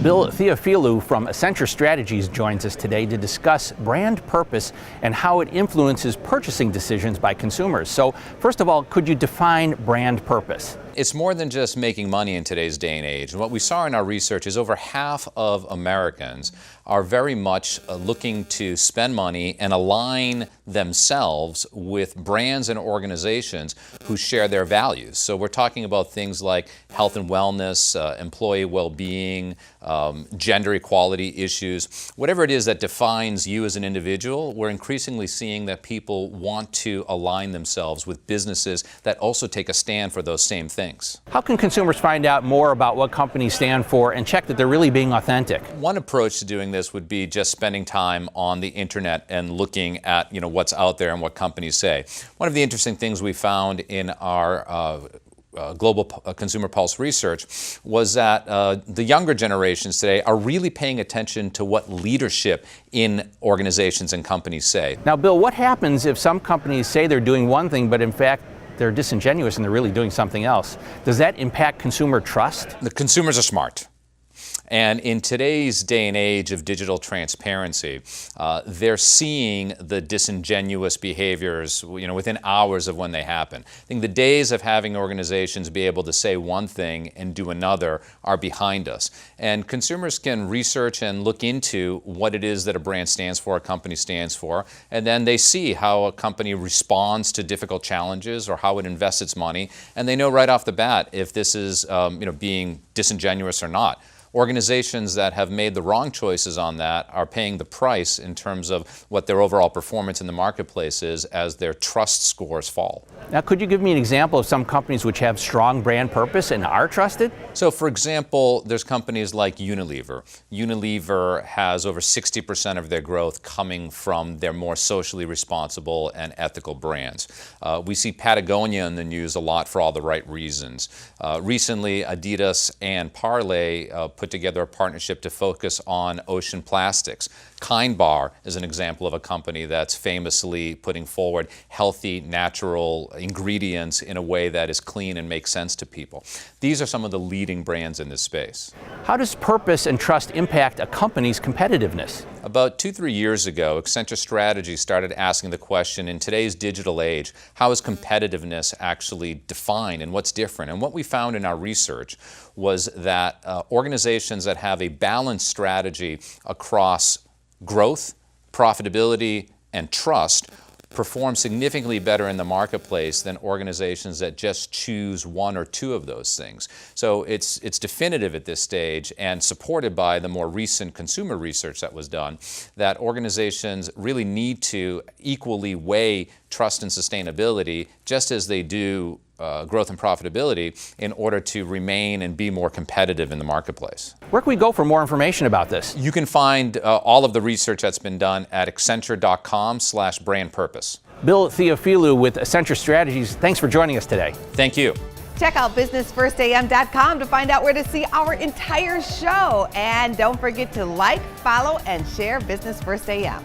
Bill Theofilou from Accenture Strategy joins us today to discuss brand purpose and how it influences purchasing decisions by consumers. So, first of all, could you define brand purpose? It's more than just making money in today's day and age. And what we saw in our research is over half of Americans are very much looking to spend money and align themselves with brands and organizations who share their values. So we're talking about things like health and wellness, employee well-being, gender equality issues. Whatever it is that defines you as an individual, we're increasingly seeing that people want to align themselves with businesses that also take a stand for those same things. How can consumers find out more about what companies stand for and check that they're really being authentic? One approach to doing this would be just spending time on the internet and looking at what's out there and what companies say. One of the interesting things we found in our Global Consumer Pulse research was that the younger generations today are really paying attention to what leadership in organizations and companies say. Now, Bill, what happens if some companies say they're doing one thing, but in fact they're disingenuous and they're really doing something else? Does that impact consumer trust? The consumers are smart. And in today's day and age of digital transparency, they're seeing the disingenuous behaviors, within hours of when they happen. I think the days of having organizations be able to say one thing and do another are behind us. And consumers can research and look into what it is that a brand stands for, a company stands for, and then they see how a company responds to difficult challenges or how it invests its money, and they know right off the bat if this is, being disingenuous or not. Organizations that have made the wrong choices on that are paying the price in terms of what their overall performance in the marketplace is as their trust scores fall. Now, could you give me an example of some companies which have strong brand purpose and are trusted? So, for example, there's companies like Unilever. Unilever has over 60% of their growth coming from their more socially responsible and ethical brands. We see Patagonia in the news a lot for all the right reasons. Recently, Adidas and Parley put together a partnership to focus on ocean plastics. Kind Bar is an example of a company that's famously putting forward healthy, natural ingredients in a way that is clean and makes sense to people. These are some of the leading brands in this space. How does purpose and trust impact a company's competitiveness? About 2-3 years ago, Accenture Strategy started asking the question, in today's digital age, how is competitiveness actually defined and what's different? And what we found in our research was that organizations that have a balanced strategy across growth, profitability, and trust perform significantly better in the marketplace than organizations that just choose one or two of those things. So it's definitive at this stage and supported by the more recent consumer research that was done that organizations really need to equally weigh trust and sustainability just as they do growth and profitability in order to remain and be more competitive in the marketplace. Where can we go for more information about this? You can find all of the research that's been done at accenture.com/brand purpose. Bill Theofilou with Accenture Strategies, thanks for joining us today. Thank you. Check out businessfirstam.com to find out where to see our entire show. And don't forget to like, follow, and share Business First AM.